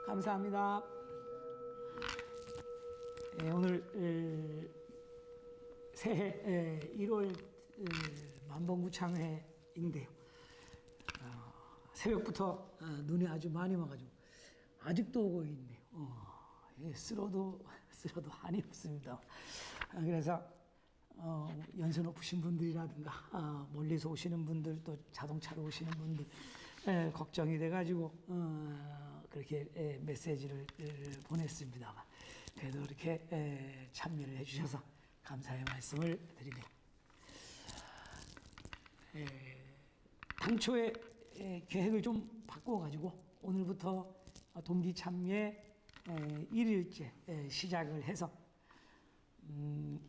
감사합니다. 오늘 새해 1월 만번구창회인데요. 새벽부터 눈이 아주 많이 와가지고 아직도 오고 있네요. 쓸어도 한이 없습니다. 그래서 연세 높으신 분들이라든가 멀리서 오시는 분들, 또 자동차로 오시는 분들 걱정이 돼가지고 그렇게 메시지를 보냈습니다. 그래도 이렇게 참여를 해주셔서 감사의 말씀을 드립니다. 당초에 계획을 좀 바꿔가지고 오늘부터 동기 참여 1일째 시작을 해서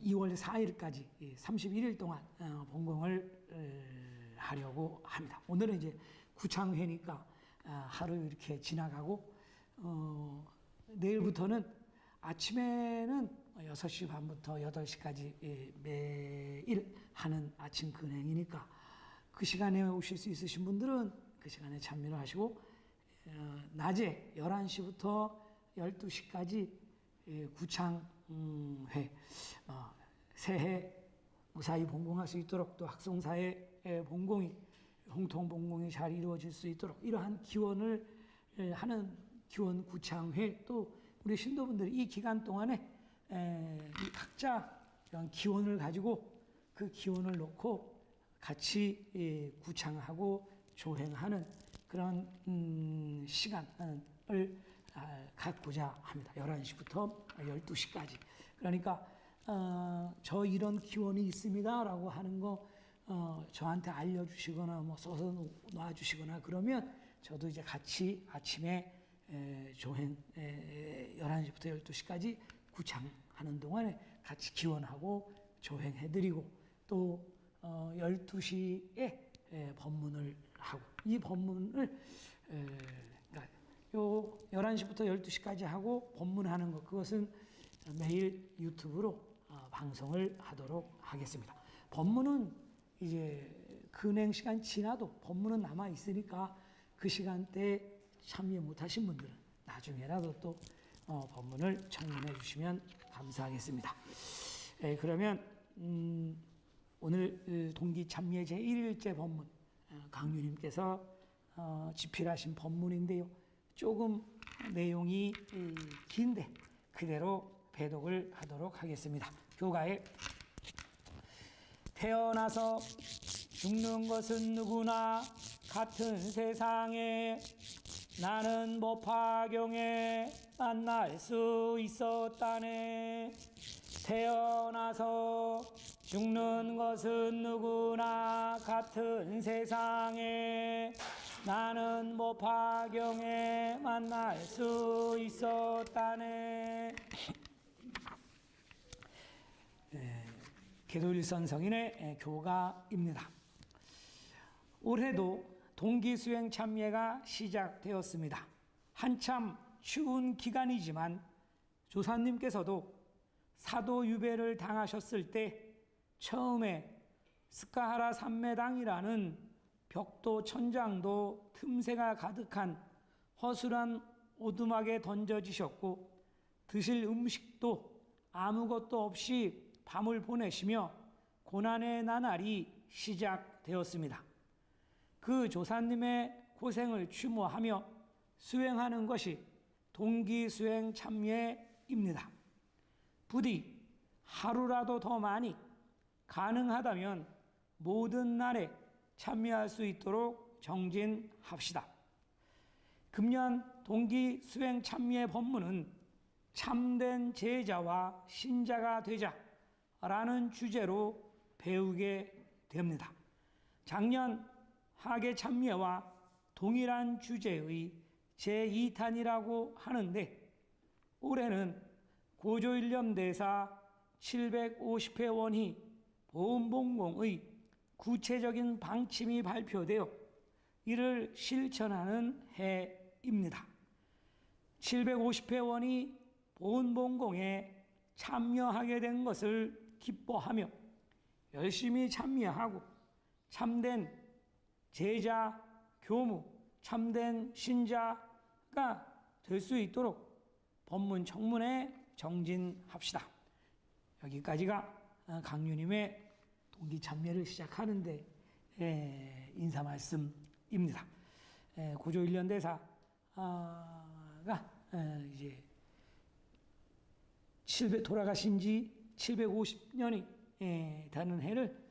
2월 4일까지 31일 동안 본공을 하려고 합니다. 오늘은 이제 구창회니까 하루 이렇게 지나가고 내일부터는 아침에는 6시 반부터 8시까지 매일 하는 아침 근행이니까 그 시간에 오실 수 있으신 분들은 그 시간에 참여를 하시고 낮에 11시부터 12시까지 구창회 새해 무사히 본공할 수 있도록, 또 학송사의 본공이 홍통 본공이 잘 이루어질 수 있도록 이러한 기원을 하는 기원 구창회, 또 우리 신도분들이 이 기간 동안에 각자 이런 기원을 가지고 그 기원을 놓고 같이 구창하고 조행하는 그런 시간을 갖고자 합니다. 11시부터 12시까지. 그러니까 저 이런 기원이 있습니다 라고 하는 거 저한테 알려주시거나 뭐 써서 놔주시거나 그러면 저도 이제 같이 아침에 조행 11시부터 12시까지 구창하는 동안에 같이 기원하고 조행해드리고, 또 12시에 법문을 하고, 이 법문을 그러니까 요 11시부터 12시까지 하고 법문하는 것, 그것은 매일 유튜브로 방송을 하도록 하겠습니다. 법문은 이제 근행 시간 지나도 법문은 남아 있으니까 그 시간대에 참여 못하신 분들은 나중에라도 또 법문을 청문해 주시면 감사하겠습니다. 그러면 오늘 동기 참여 제1일째 법문 강유님께서 집필하신 법문인데요. 조금 내용이 긴데 그대로 배독을 하도록 하겠습니다. 교가에 태어나서 죽는 것은 누구나 같은 세상에 나는 법화경에 만날 수 있었다네. 태어나서 죽는 것은 누구나 같은 세상에 나는 법화경에 만날 수 있었다네. 계도일선 성인의 교가입니다. 올해도 동기수행 참여가 시작되었습니다. 한참 추운 기간이지만 조사님께서도 사도유배를 당하셨을 때 처음에 스카하라 삼매당이라는 벽도 천장도 틈새가 가득한 허술한 오두막에 던져지셨고 드실 음식도 아무것도 없이 밤을 보내시며 고난의 나날이 시작되었습니다. 그 조사님의 고생을 추모하며 수행하는 것이 동기수행 참여입니다. 부디 하루라도 더 많이 가능하다면 모든 날에 참여할 수 있도록 정진합시다. 금년 동기수행 참여 법문은 참된 제자와 신자가 되자 라는 주제로 배우게 됩니다. 작년 하계 참여와 동일한 주제의 제2탄이라고 하는데 올해는 고조일념대사 750회 원희 보훈봉공의 구체적인 방침이 발표되어 이를 실천하는 해입니다. 750회 원희 보훈봉공에 참여하게 된 것을 기뻐하며 열심히 참여하고 참된 제자, 교무, 참된 신자가 될 수 있도록 법문 청문회 정진합시다. 여기까지가 강유님의 동기 참여를 시작하는데 인사 말씀입니다. 고조 1년 대사가 이제 돌아가신 지 750년이 되는 해를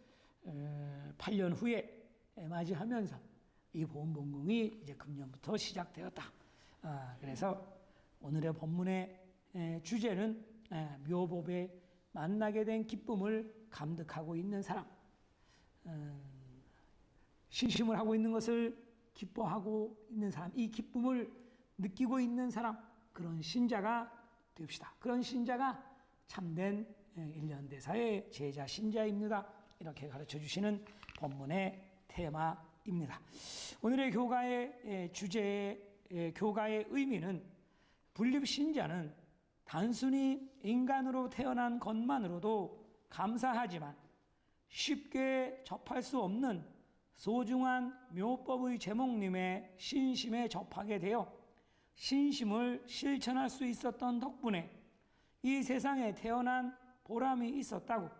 8년 후에 맞이하면서 이 보훈본궁이 이제 금년부터 시작되었다. 그래서 오늘의 법문의 주제는 묘법에 만나게 된 기쁨을 감득하고 있는 사람, 신심을 하고 있는 것을 기뻐하고 있는 사람, 이 기쁨을 느끼고 있는 사람, 그런 신자가 됩시다. 그런 신자가 참된 1년 대사의 제자 신자입니다. 이렇게 가르쳐 주시는 법문의 테마입니다. 오늘의 교가의 주제의 교가의 의미는 분립신자는 단순히 인간으로 태어난 것만으로도 감사하지만 쉽게 접할 수 없는 소중한 묘법의 제목님의 신심에 접하게 되어 신심을 실천할 수 있었던 덕분에 이 세상에 태어난 보람이 있었다고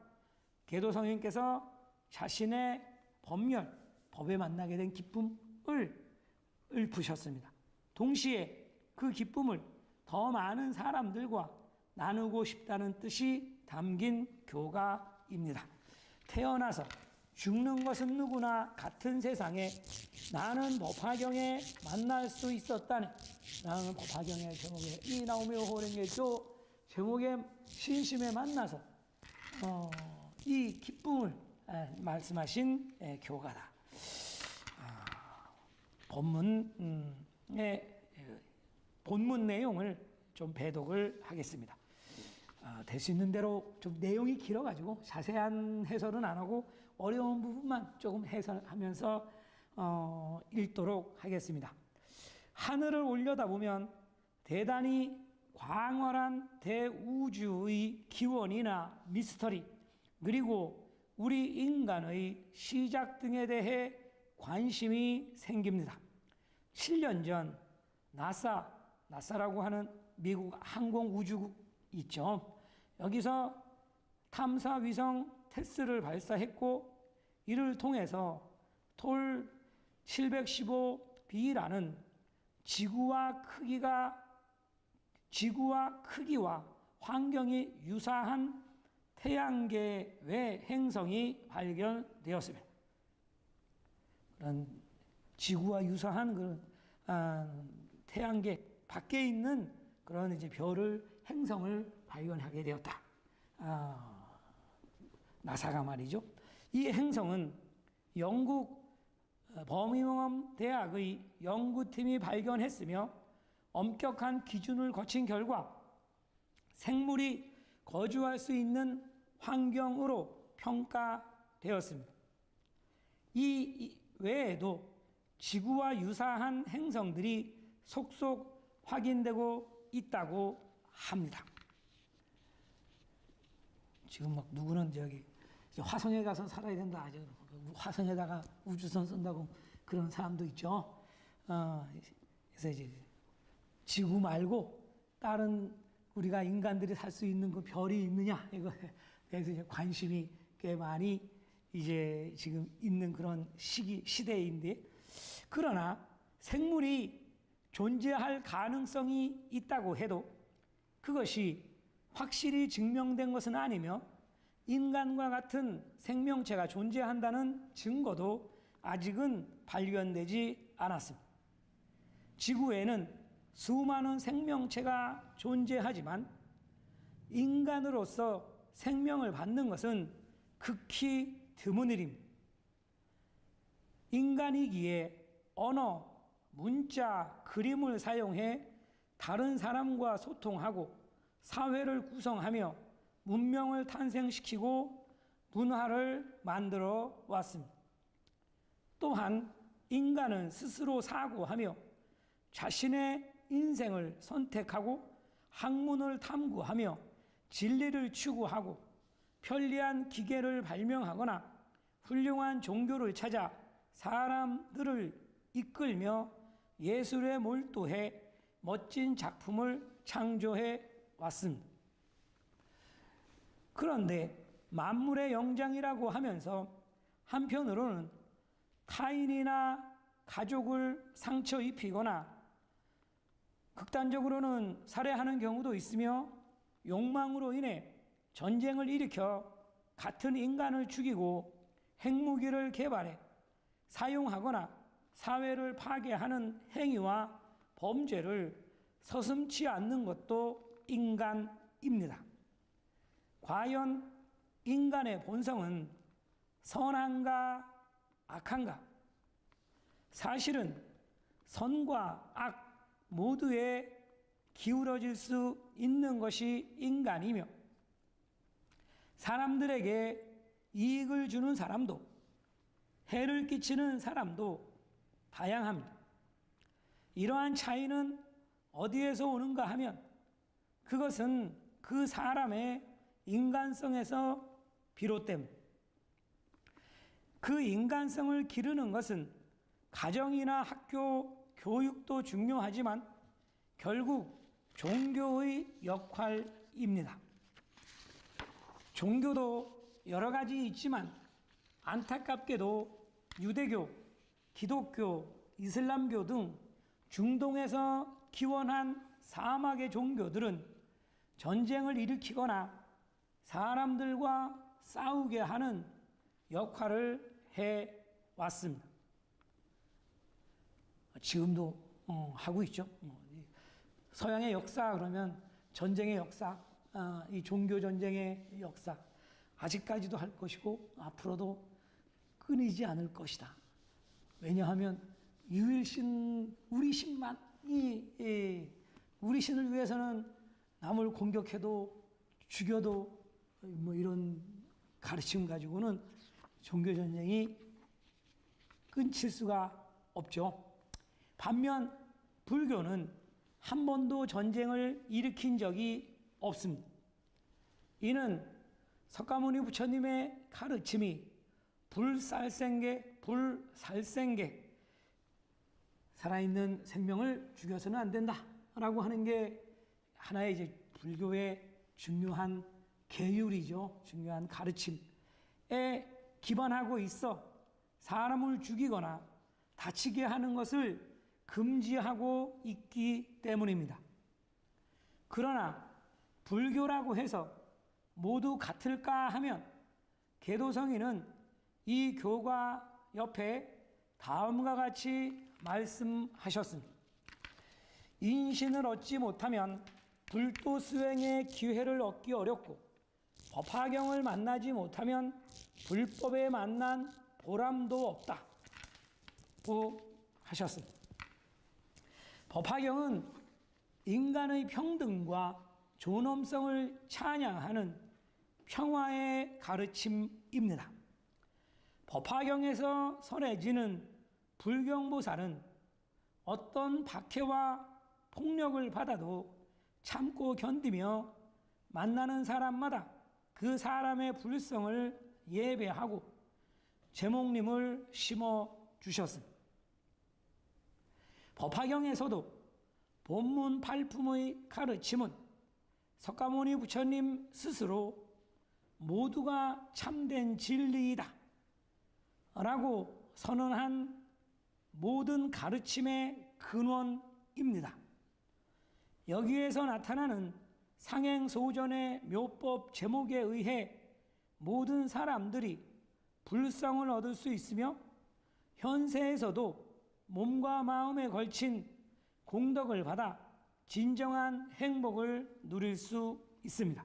계도성인께서 자신의 법열, 법에 만나게 된 기쁨을 읊으셨습니다. 동시에 그 기쁨을 더 많은 사람들과 나누고 싶다는 뜻이 담긴 교가입니다. 태어나서 죽는 것은 누구나 같은 세상에 나는 법화경에 만날 수 있었다네. 나는 법화경의 제목에 이 나오며 호랭개조 제목의 신심에 만나서 이 기쁨을 말씀하신 교가다. 본문 내용을 좀 배독을 하겠습니다. 될 수 있는 대로 좀 내용이 길어가지고 자세한 해설은 안 하고 어려운 부분만 조금 해설하면서 읽도록 하겠습니다. 하늘을 올려다보면 대단히 광활한 대우주의 기원이나 미스터리, 그리고 우리 인간의 시작 등에 대해 관심이 생깁니다. 7년 전 나사라고 하는 미국 항공우주국 있죠. 여기서 탐사 위성 테스를 발사했고 이를 통해서 톨 715b라는 지구와 크기와 환경이 유사한 태양계 외 행성이 발견되었습니다. 그런 지구와 유사한 그런 태양계 밖에 있는 그런 이제 행성을 발견하게 되었다. 나사가 말이죠. 이 행성은 영국 버밍엄 대학의 연구팀이 발견했으며 엄격한 기준을 거친 결과 생물이 거주할 수 있는 환경으로 평가되었습니다. 이 외에도 지구와 유사한 행성들이 속속 확인되고 있다고 합니다. 지금 막 누구는 화성에 가서 살아야 된다. 화성에다가 우주선 쓴다고 그런 사람도 있죠. 그래서 이제 지구 말고 다른 우리가 인간들이 살 수 있는 그 별이 있느냐 이거에 대해서 이제 관심이 꽤 많이 이제 지금 있는 그런 시대인데, 그러나 생물이 존재할 가능성이 있다고 해도 그것이 확실히 증명된 것은 아니며 인간과 같은 생명체가 존재한다는 증거도 아직은 발견되지 않았습니다. 지구에는 수많은 생명체가 존재하지만 인간으로서 생명을 받는 것은 극히 드문 일입니다. 인간이기에 언어, 문자, 그림을 사용해 다른 사람과 소통하고 사회를 구성하며 문명을 탄생시키고 문화를 만들어 왔습니다. 또한 인간은 스스로 사고하며 자신의 인생을 선택하고 학문을 탐구하며 진리를 추구하고 편리한 기계를 발명하거나 훌륭한 종교를 찾아 사람들을 이끌며 예술에 몰두해 멋진 작품을 창조해 왔습니다. 그런데 만물의 영장이라고 하면서 한편으로는 타인이나 가족을 상처 입히거나 극단적으로는 살해하는 경우도 있으며 욕망으로 인해 전쟁을 일으켜 같은 인간을 죽이고 핵무기를 개발해 사용하거나 사회를 파괴하는 행위와 범죄를 서슴지 않는 것도 인간입니다. 과연 인간의 본성은 선한가 악한가? 사실은 선과 악 모두에 기울어질 수 있는 것이 인간이며 사람들에게 이익을 주는 사람도 해를 끼치는 사람도 다양합니다. 이러한 차이는 어디에서 오는가 하면 그것은 그 사람의 인간성에서 비롯됩니다. 그 인간성을 기르는 것은 가정이나 학교, 교육도 중요하지만 결국 종교의 역할입니다. 종교도 여러 가지 있지만 안타깝게도 유대교, 기독교, 이슬람교 등 중동에서 기원한 사막의 종교들은 전쟁을 일으키거나 사람들과 싸우게 하는 역할을 해왔습니다. 지금도 하고 있죠. 서양의 역사 그러면 전쟁의 역사, 이 종교 전쟁의 역사 아직까지도 할 것이고 앞으로도 끊이지 않을 것이다. 왜냐하면 유일신 우리 신만이 우리 신을 위해서는 남을 공격해도 죽여도 뭐 이런 가르침 가지고는 종교 전쟁이 끊칠 수가 없죠. 반면 불교는 한 번도 전쟁을 일으킨 적이 없습니다. 이는 석가모니 부처님의 가르침이 불살생계, 살아있는 생명을 죽여서는 안 된다라고 하는 게 하나의 이제 불교의 중요한 계율이죠. 중요한 가르침에 기반하고 있어 사람을 죽이거나 다치게 하는 것을 금지하고 있기 때문입니다. 그러나 불교라고 해서 모두 같을까 하면 개도성인은 이 교과 옆에 다음과 같이 말씀하셨습니다. 인신을 얻지 못하면 불도 수행의 기회를 얻기 어렵고 법화경을 만나지 못하면 불법에 만난 보람도 없다고 하셨습니다. 법화경은 인간의 평등과 존엄성을 찬양하는 평화의 가르침입니다. 법화경에서 선해지는 불경보살은 어떤 박해와 폭력을 받아도 참고 견디며 만나는 사람마다 그 사람의 불성을 예배하고 제목님을 심어 주셨습니다. 법화경에서도 본문 팔품의 가르침은 석가모니 부처님 스스로 모두가 참된 진리이다 라고 선언한 모든 가르침의 근원입니다. 여기에서 나타나는 상행소전의 묘법 제목에 의해 모든 사람들이 불성을 얻을 수 있으며 현세에서도 몸과 마음에 걸친 공덕을 받아 진정한 행복을 누릴 수 있습니다.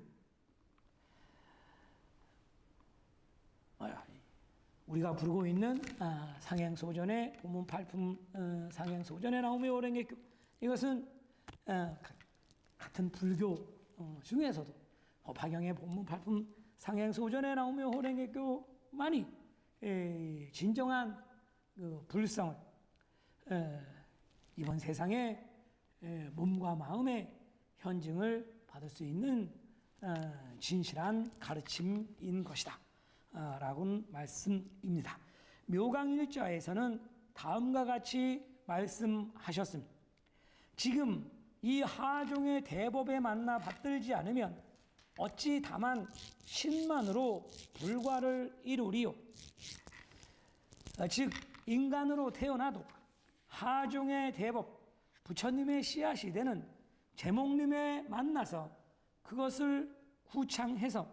우리가 부르고 있는 상행소전의 본문 팔품 상행소전에 나오며 오랭개교, 이것은 같은 불교 중에서도 법화경의 본문 팔품 상행소전에 나오며 호랭개교만이 진정한 그 불성을 이번 세상에 몸과 마음의 현증을 받을 수 있는 진실한 가르침인 것이다 라고 말씀입니다. 묘강일자에서는 다음과 같이 말씀하셨습니다. 지금 이 하종의 대법에 만나 받들지 않으면 어찌 다만 신만으로 불과를 이루리요. 즉 인간으로 태어나도 하종의 대법, 부처님의 씨앗이 되는 제목님에 만나서 그것을 구창해서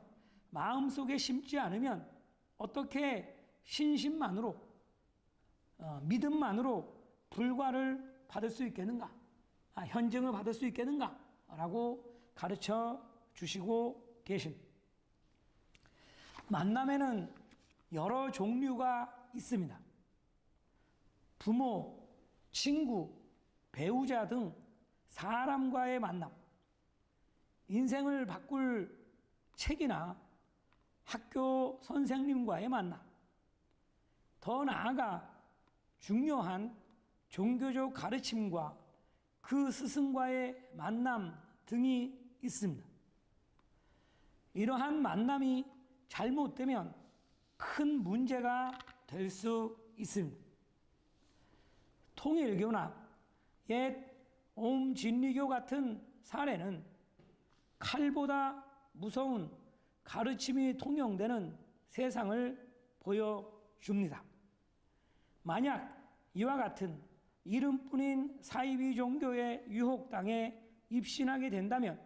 마음속에 심지 않으면 어떻게 신심만으로 믿음만으로 불과를 받을 수 있겠는가? 현증을 받을 수 있겠는가? 라고 가르쳐 주시고 계신. 만남에는 여러 종류가 있습니다. 부모, 친구, 배우자 등 사람과의 만남, 인생을 바꿀 책이나 학교 선생님과의 만남, 더 나아가 중요한 종교적 가르침과 그 스승과의 만남 등이 있습니다. 이러한 만남이 잘못되면 큰 문제가 될 수 있습니다. 통일교나 옛 옴진리교 같은 사례는 칼보다 무서운 가르침이 통용되는 세상을 보여줍니다. 만약 이와 같은 이름뿐인 사이비 종교의 유혹당해 입신하게 된다면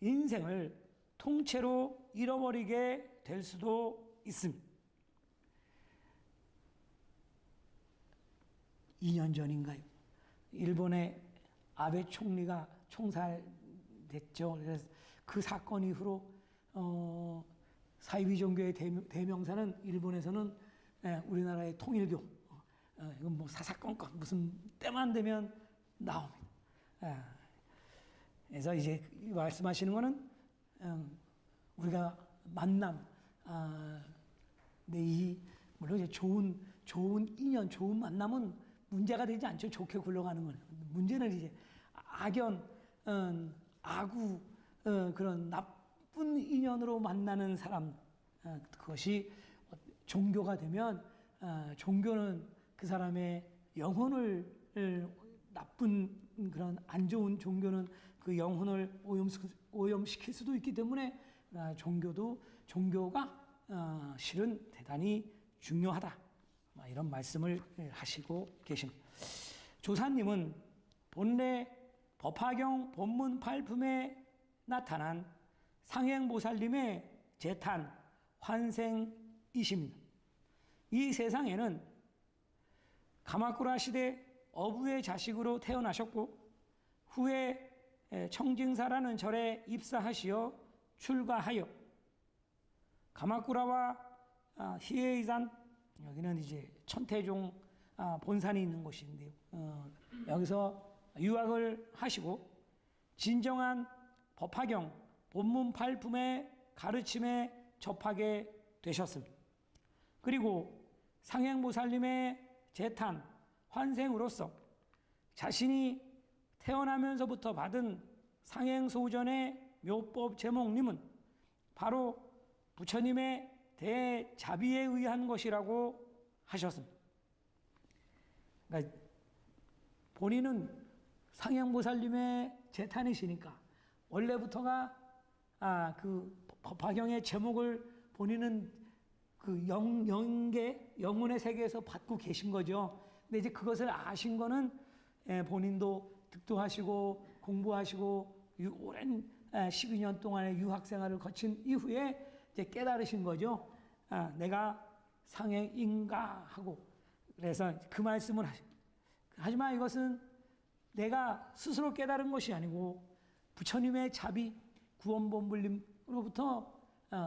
인생을 통째로 잃어버리게 될 수도 있습니다. 2년 전인가요? 일본의 아베 총리가 총살됐죠. 그래서 그 사건 이후로 사이비 종교의 대명사는 일본에서는 우리나라의 통일교, 이건 뭐 사사건건 무슨 때만 되면 나옵니다. 그래서 이제 말씀하시는 거는 우리가 만남, 물론 이제 좋은 인연, 좋은 만남은 문제가 되지 않죠. 좋게 굴러가는 건. 문제는 이제 악연, 악우, 그런 나쁜 인연으로 만나는 사람, 그것이 종교가 되면 종교는 그 사람의 영혼을 나쁜 그런 안 좋은 종교는 그 영혼을 오염시킬 수도 있기 때문에 종교가 실은 대단히 중요하다. 이런 말씀을 하시고 계십니다. 조사님은 본래 법화경 본문 8품에 나타난 상행보살님의 재탄 환생이십니다. 이 세상에는 가마쿠라 시대 어부의 자식으로 태어나셨고 후에 청징사라는 절에 입사하시어 출가하여 가마쿠라와 히에이산, 여기는 이제 천태종 본산이 있는 곳인데요. 여기서 유학을 하시고 진정한 법화경 본문 8품의 가르침에 접하게 되셨습니다. 그리고 상행보살님의 재탄 환생으로서 자신이 태어나면서부터 받은 상행소전의 묘법 제목님은 바로 부처님의 대자비에 의한 것이라고 하셨습니다. 그러니까 본인은 상행보살님의 재탄이시니까 원래부터가 그 법화경의 제목을 본인은 그 영혼의 세계에서 받고 계신 거죠. 근데 이제 그것을 아신 거는 본인도 득도하시고 공부하시고 오랜 12년 동안의 유학 생활을 거친 이후에 이제 깨달으신 거죠. 내가 상행인가 하고. 그래서 그 말씀을 하지만 이것은 내가 스스로 깨달은 것이 아니고 부처님의 자비 구원본불님으로부터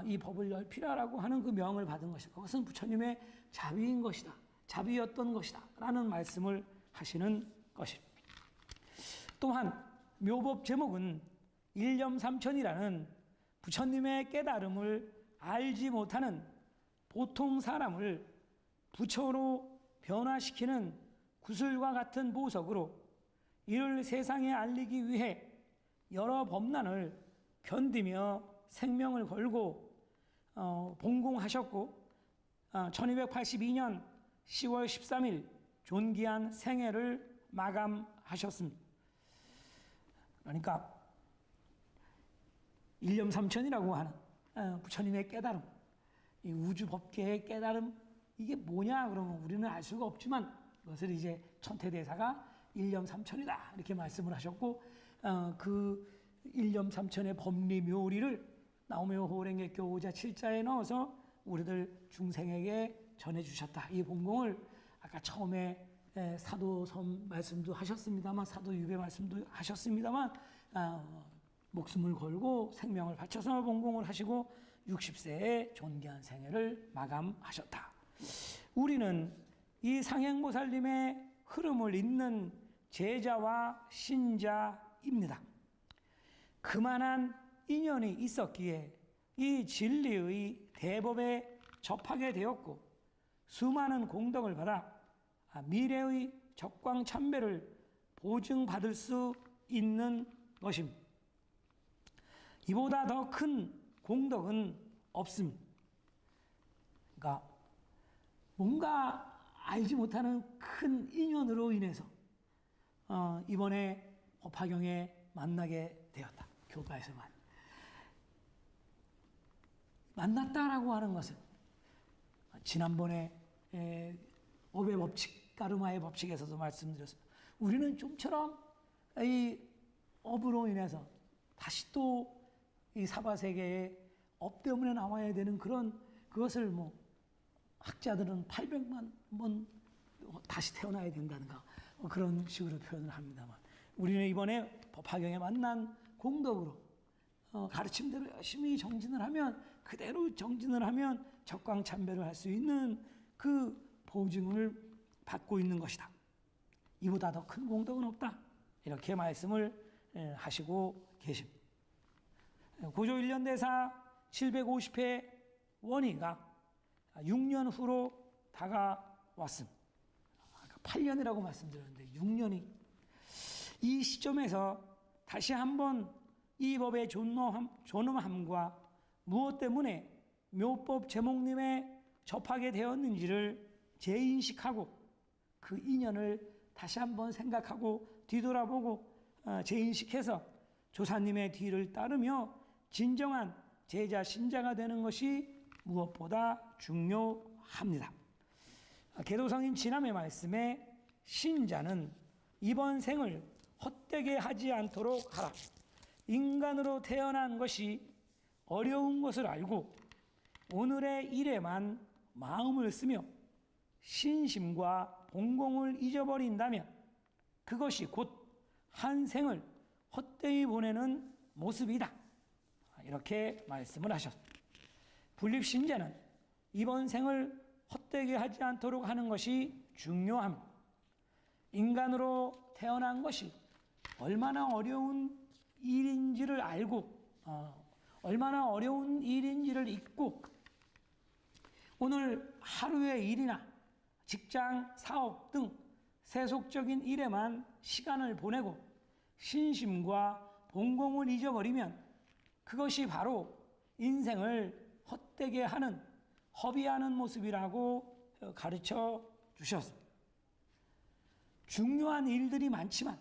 이 법을 열피라라고 하는 그 명을 받은 것이다. 그것은 부처님의 자비인 것이다. 자비였던 것이다. 라는 말씀을 하시는 것입니다. 또한 묘법 제목은 일념삼천이라는 부처님의 깨달음을 알지 못하는 보통 사람을 부처로 변화시키는 구슬과 같은 보석으로 이를 세상에 알리기 위해 여러 범난을 견디며 생명을 걸고 봉공하셨고 1282년 10월 13일 존귀한 생애를 마감하셨습니다. 그러니까 일념삼천이라고 하는 부처님의 깨달음, 이 우주 법계의 깨달음, 이게 뭐냐 그러면 우리는 알 수가 없지만 그것을 이제 천태대사가 일념삼천이다 이렇게 말씀을 하셨고, 그 일념삼천의 법리묘리를 나오며 호랭객교 5자 7자에 넣어서 우리들 중생에게 전해주셨다. 이 본공을 아까 처음에 사도섬 말씀도 하셨습니다만, 사도유배 말씀도 하셨습니다만, 목숨을 걸고 생명을 바쳐서 본공을 하시고 60세에 존귀한 생애를 마감하셨다. 우리는 이 상행보살님의 흐름을 잇는 제자와 신자입니다. 그만한 인연이 있었기에 이 진리의 대법에 접하게 되었고 수많은 공덕을 받아 미래의 적광참배를 보증받을 수 있는 것입니다. 이보다 더 큰 공덕은 없습니다. 그러니까 뭔가 알지 못하는 큰 인연으로 인해서 이번에 법화경에 만나게 되었다. 교가에서만 만났다라고 하는 것은 지난번에 업의 법칙, 까르마의 법칙에서도 말씀드렸습니다. 우리는 좀처럼 이 업으로 인해서 다시 또 이 사바세계에 업 때문에 나와야 되는 그것을 뭐 학자들은 800만 번 다시 태어나야 된다는가 그런 식으로 표현을 합니다만, 우리는 이번에 법화경에 만난 공덕으로 가르침대로 열심히 정진을 하면, 그대로 정진을 하면 적광참배를 할 수 있는 그 보증을 받고 있는 것이다. 이보다 더 큰 공덕은 없다. 이렇게 말씀을 하시고 계십니다. 고조 1년 대사 750회 원의가 6년 후로 다가왔습니다. 아까 8년이라고 말씀드렸는데 6년이, 이 시점에서 다시 한번 이 법의 존엄함과 무엇 때문에 묘법 제목님에 접하게 되었는지를 재인식하고 그 인연을 다시 한번 생각하고 뒤돌아보고 재인식해서 조사님의 뒤를 따르며 진정한 제자 신자가 되는 것이 무엇보다 중요합니다. 계도성인 지남의 말씀에 신자는 이번 생을 헛되게 하지 않도록 하라. 인간으로 태어난 것이 어려운 것을 알고 오늘의 일에만 마음을 쓰며 신심과 본공을 잊어버린다면 그것이 곧 한 생을 헛되이 보내는 모습이다. 이렇게 말씀을 하셨습니다. 불립신자는 이번 생을 헛되게 하지 않도록 하는 것이 중요합니다. 인간으로 태어난 것이 얼마나 어려운 일인지를 알고 얼마나 어려운 일인지를 잊고 오늘 하루의 일이나 직장, 사업 등 세속적인 일에만 시간을 보내고 신심과 본공을 잊어버리면 그것이 바로 인생을 헛되게 하는, 허비하는 모습이라고 가르쳐 주셨습니다. 중요한 일들이 많지만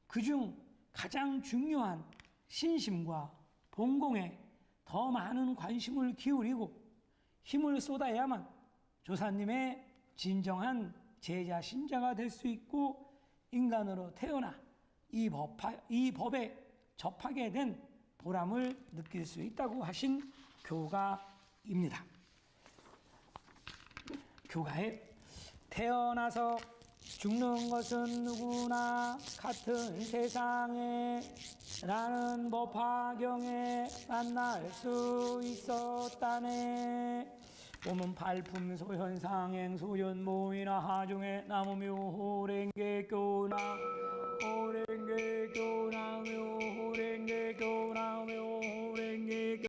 그중 가장 중요한 신심과 본공에 더 많은 관심을 기울이고 힘을 쏟아야만 조사님의 진정한 제자 신자가 될 수 있고 인간으로 태어나 이 법에 접하게 된 보람을 느낄 수 있다고 하신 교가입니다. 교가에 태어나서 죽는 것은 누구나 같은 세상에 라는 법화경에 만날 수 있었다네. 오문 발품 소현상행 소연모이나 하중에 나무묘 호랭개교나